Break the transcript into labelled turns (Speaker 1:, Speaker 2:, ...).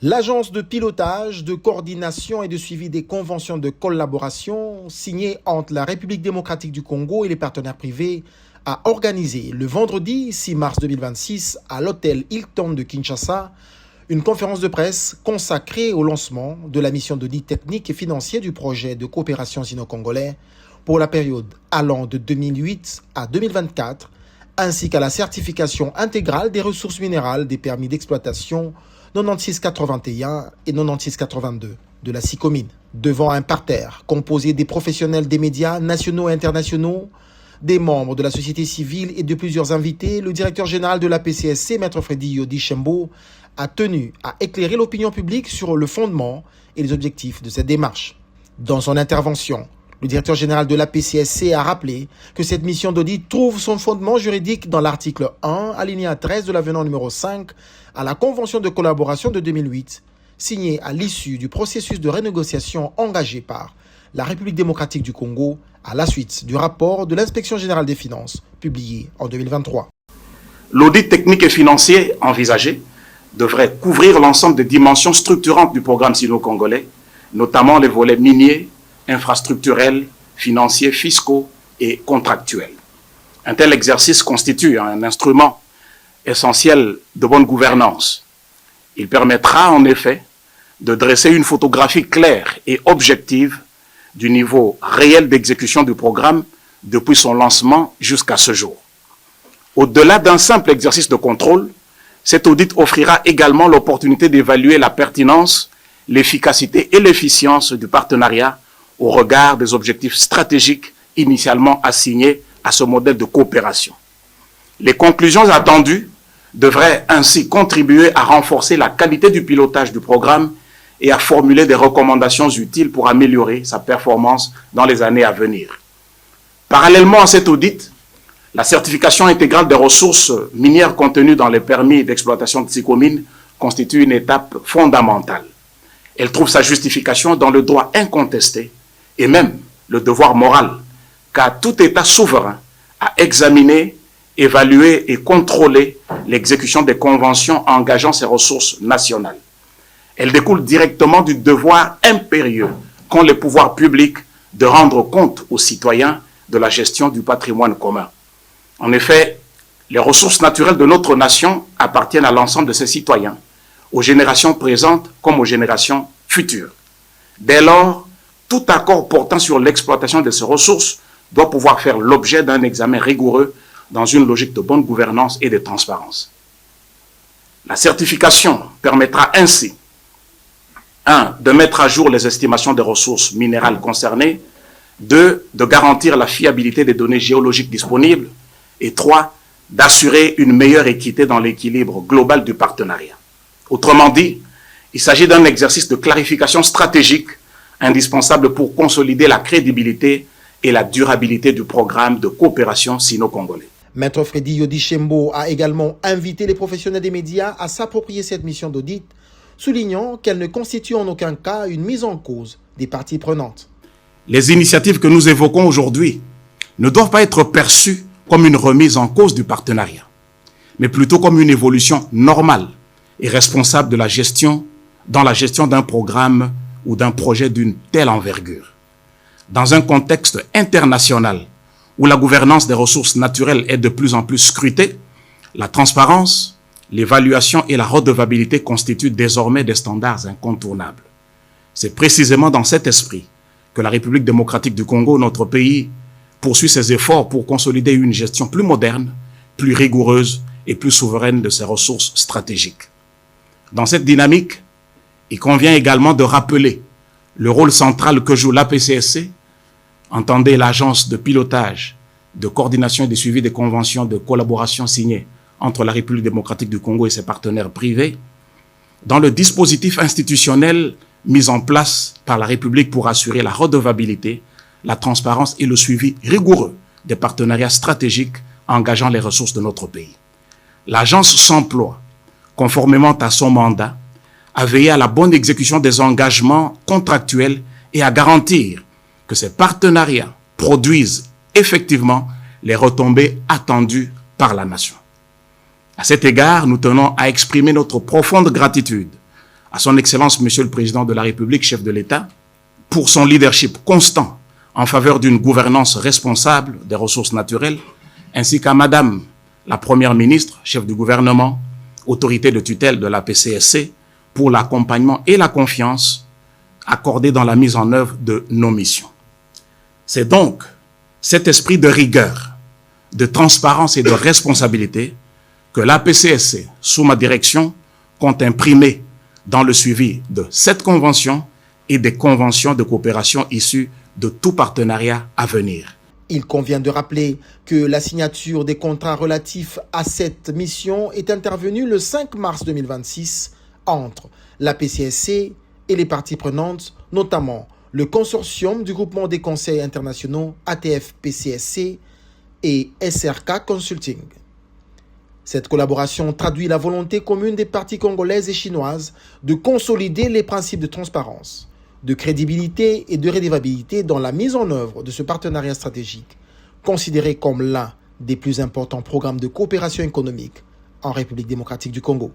Speaker 1: L'agence de pilotage, de coordination et de suivi des conventions de collaboration signées entre la République démocratique du Congo et les partenaires privés a organisé le vendredi 6 mars 2026 à l'hôtel Hilton de Kinshasa une conférence de presse consacrée au lancement de la mission d'audit technique et financier du projet de coopération sino-congolais pour la période allant de 2008 à 2024 ainsi qu'à la certification intégrale des ressources minérales des permis d'exploitation 9681 et 9682 de la SICOMINE, devant un parterre composé des professionnels des médias nationaux et internationaux, des membres de la société civile et de plusieurs invités. Le directeur général de la PCSC, Maître Freddy Yodi Shembo, a tenu à éclairer l'opinion publique sur le fondement et les objectifs de cette démarche. Dans son intervention, le directeur général de la PCSC a rappelé que cette mission d'audit trouve son fondement juridique dans l'article 1, alinéa 13 de l'avenant numéro 5 à la Convention de collaboration de 2008, signée à l'issue du processus de renégociation engagé par la République démocratique du Congo à la suite du rapport de l'Inspection générale des finances publié en 2023.
Speaker 2: L'audit technique et financier envisagé devrait couvrir l'ensemble des dimensions structurantes du programme sino-congolais, notamment les volets miniers, infrastructurels, financiers, fiscaux et contractuels. Un tel exercice constitue un instrument essentiel de bonne gouvernance. Il permettra en effet de dresser une photographie claire et objective du niveau réel d'exécution du programme depuis son lancement jusqu'à ce jour. Au-delà d'un simple exercice de contrôle, cet audit offrira également l'opportunité d'évaluer la pertinence, l'efficacité et l'efficience du partenariat au regard des objectifs stratégiques initialement assignés à ce modèle de coopération. Les conclusions attendues devraient ainsi contribuer à renforcer la qualité du pilotage du programme et à formuler des recommandations utiles pour améliorer sa performance dans les années à venir. Parallèlement à cet audit, la certification intégrale des ressources minières contenues dans les permis d'exploitation de SICOMINE constitue une étape fondamentale. Elle trouve sa justification dans le droit incontesté et même le devoir moral qu'a tout État souverain à examiner, évaluer et contrôler l'exécution des conventions engageant ses ressources nationales. Elle découle directement du devoir impérieux qu'ont les pouvoirs publics de rendre compte aux citoyens de la gestion du patrimoine commun. En effet, les ressources naturelles de notre nation appartiennent à l'ensemble de ses citoyens, aux générations présentes comme aux générations futures. Dès lors, tout accord portant sur l'exploitation de ces ressources doit pouvoir faire l'objet d'un examen rigoureux dans une logique de bonne gouvernance et de transparence. La certification permettra ainsi 1. De mettre à jour les estimations des ressources minérales concernées, 2. De garantir la fiabilité des données géologiques disponibles et 3. D'assurer une meilleure équité dans l'équilibre global du partenariat. Autrement dit, il s'agit d'un exercice de clarification stratégique indispensable pour consolider la crédibilité et la durabilité du programme de coopération sino-congolais.
Speaker 1: Maître Freddy Yodi Shembo a également invité les professionnels des médias à s'approprier cette mission d'audit, soulignant qu'elle ne constitue en aucun cas une mise en cause des parties prenantes.
Speaker 2: Les initiatives que nous évoquons aujourd'hui ne doivent pas être perçues comme une remise en cause du partenariat, mais plutôt comme une évolution normale et responsable de la gestion d'un programme ou d'un projet d'une telle envergure. Dans un contexte international où la gouvernance des ressources naturelles est de plus en plus scrutée, la transparence, l'évaluation et la redevabilité constituent désormais des standards incontournables. C'est précisément dans cet esprit que la République démocratique du Congo, notre pays, poursuit ses efforts pour consolider une gestion plus moderne, plus rigoureuse et plus souveraine de ses ressources stratégiques. Dans cette dynamique, il convient également de rappeler le rôle central que joue l'APCSC, entendez l'agence de pilotage, de coordination et de suivi des conventions de collaboration signées entre la République démocratique du Congo et ses partenaires privés, dans le dispositif institutionnel mis en place par la République pour assurer la redevabilité, la transparence et le suivi rigoureux des partenariats stratégiques engageant les ressources de notre pays. L'agence s'emploie, conformément à son mandat, à veiller à la bonne exécution des engagements contractuels et à garantir que ces partenariats produisent effectivement les retombées attendues par la nation. À cet égard, nous tenons à exprimer notre profonde gratitude à son Excellence, Monsieur le Président de la République, chef de l'État, pour son leadership constant en faveur d'une gouvernance responsable des ressources naturelles, ainsi qu'à Madame la Première ministre, chef du gouvernement, autorité de tutelle de la PCSC, pour l'accompagnement et la confiance accordée dans la mise en œuvre de nos missions. C'est donc cet esprit de rigueur, de transparence et de responsabilité que la PCSC, sous ma direction, compte imprimer dans le suivi de cette convention et des conventions de coopération issues de tout partenariat à venir.
Speaker 1: Il convient de rappeler que la signature des contrats relatifs à cette mission est intervenue le 5 mars 2026 entre la PCSC et les parties prenantes, notamment le consortium du groupement des conseils internationaux ATF-PCSC et SRK Consulting. Cette collaboration traduit la volonté commune des parties congolaises et chinoises de consolider les principes de transparence, de crédibilité et de redevabilité dans la mise en œuvre de ce partenariat stratégique, considéré comme l'un des plus importants programmes de coopération économique en République démocratique du Congo.